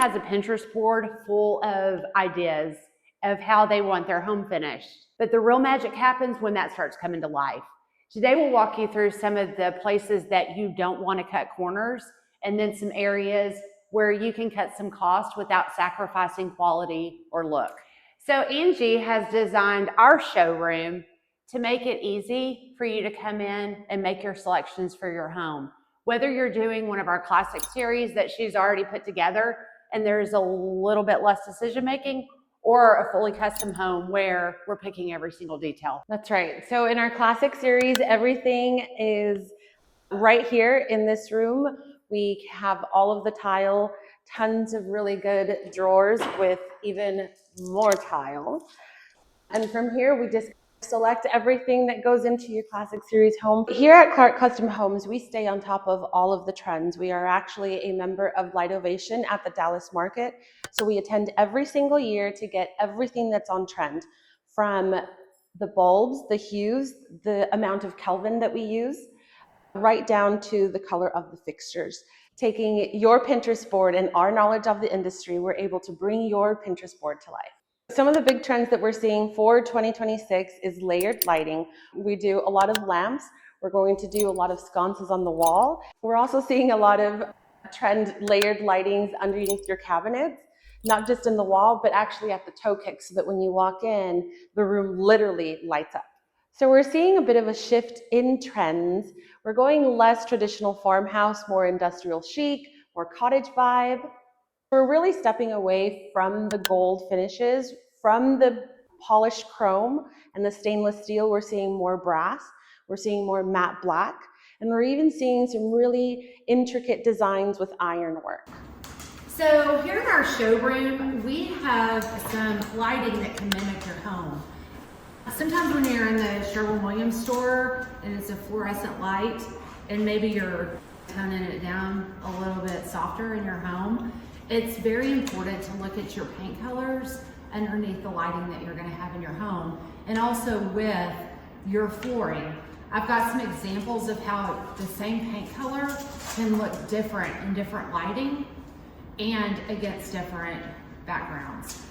has a Pinterest board full of ideas of how they want their home finished. But the real magic happens when that starts coming to life. Today we'll walk you through some of the places that you don't want to cut corners, and then some areas where you can cut some cost without sacrificing quality or look. So Angie has designed our showroom to make it easy for you to come in and make your selections for your home. Whether you're doing one of our classic series that she's already put together and there's a little bit less decision making, or a fully custom home where we're picking every single detail. That's right. So in our classic series, everything is right here in this room. We have all of the tile, tons of really good drawers with even more tile. And from here, we just select everything that goes into your classic series home. Here at Clark Custom Homes, we stay on top of all of the trends. We are actually a member of Light Ovation at the Dallas market. So we attend every single year to get everything that's on trend, from the bulbs, the hues, the amount of Kelvin that we use, right down to the color of the fixtures. Taking your Pinterest board and our knowledge of the industry, we're able to bring your Pinterest board to life. Some of the big trends that we're seeing for 2026 is layered lighting. We do a lot of lamps. We're going to do a lot of sconces on the wall. We're also seeing a lot of trend layered lightings underneath your cabinets, not just in the wall, but actually at the toe kick, so that when you walk in, the room literally lights up. So we're seeing a bit of a shift in trends. We're going less traditional farmhouse, more industrial chic, more cottage vibe. We're really stepping away from the gold finishes, from the polished chrome and the stainless steel. We're seeing more brass, we're seeing more matte black, and we're even seeing some really intricate designs with ironwork. So here in our showroom, we have some lighting that can mimic your home. Sometimes when you're in the Sherwin-Williams store and it's a fluorescent light and maybe you're toning it down a little bit softer in your home, it's very important to look at your paint colors underneath the lighting that you're going to have in your home, and also with your flooring. I've got some examples of how the same paint color can look different in different lighting and against different backgrounds.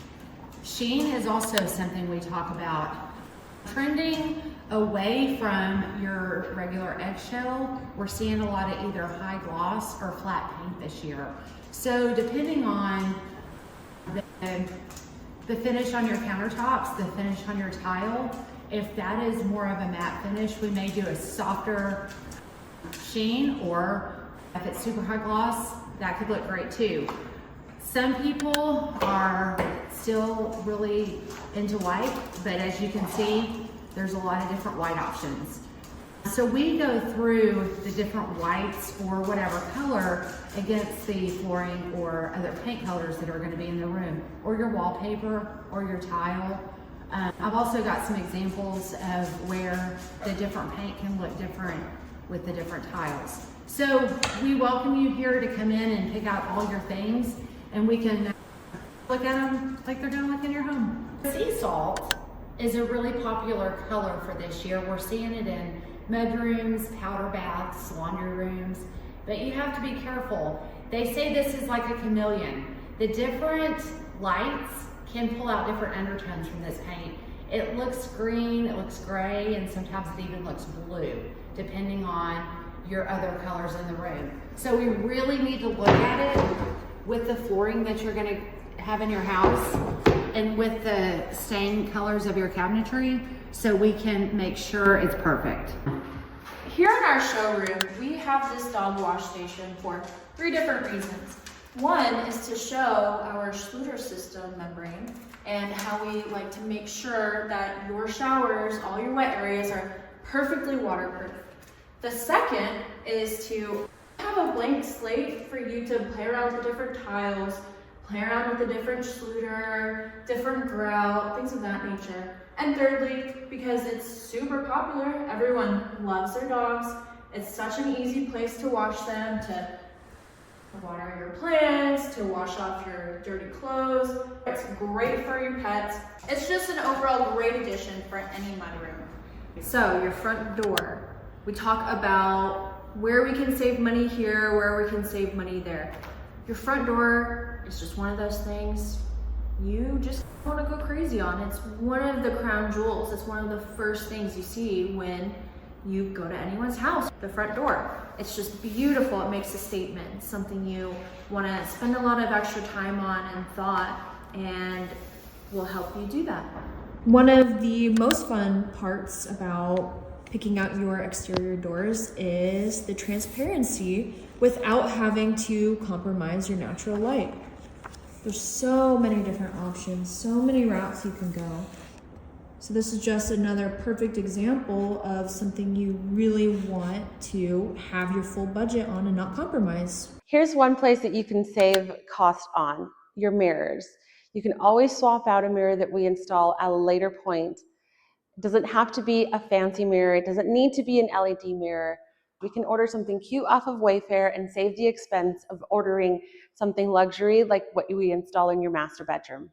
Sheen is also something we talk about. Trending away from your regular eggshell, we're seeing a lot of either high gloss or flat paint this year. So depending on the finish on your countertops, the finish on your tile, if that is more of a matte finish, we may do a softer sheen, or if it's super high gloss, that could look great too. Some people are still really into white, but as you can see, there's a lot of different white options. So we go through the different whites or whatever color against the flooring or other paint colors that are going to be in the room, or your wallpaper or your tile. I've also got some examples of where the different paint can look different with the different tiles. So we welcome you here to come in and pick out all your things, and we can look at them like they're gonna look in your home. Sea salt is a really popular color for this year. We're seeing it in mudrooms, powder baths, laundry rooms, but you have to be careful. They say this is like a chameleon. The different lights can pull out different undertones from this paint. It looks green, it looks gray, and sometimes it even looks blue, depending on your other colors in the room. So we really need to look at it with the flooring that you're gonna have in your house and with the stained colors of your cabinetry, so we can make sure it's perfect. Here in our showroom, we have this dog wash station for 3 different reasons. One is to show our Schluter system membrane and how we like to make sure that your showers, all your wet areas, are perfectly waterproof. The second is to have a blank slate for you to play around with the different tiles, play around with the different Schluter, different grout, things of that nature. And thirdly, because it's super popular, everyone loves their dogs. It's such an easy place to wash them, to water your plants, to wash off your dirty clothes. It's great for your pets. It's just an overall great addition for any mudroom. So your front door, we talk about where we can save money here, where we can save money there. Your front door It's just one of those things you just want to go crazy on. It's one of the crown jewels. It's one of the first things you see when you go to anyone's house, the front door. It's just beautiful. It makes a statement. It's something you want to spend a lot of extra time on and thought, and will help you do that. One of the most fun parts about picking out your exterior doors is the transparency without having to compromise your natural light. There's so many different options, so many routes you can go. So this is just another perfect example of something you really want to have your full budget on and not compromise. Here's one place that you can save cost on, your mirrors. You can always swap out a mirror that we install at a later point. It doesn't have to be a fancy mirror. It doesn't need to be an LED mirror. We can order something cute off of Wayfair and save the expense of ordering something luxury like what we install in your master bedroom.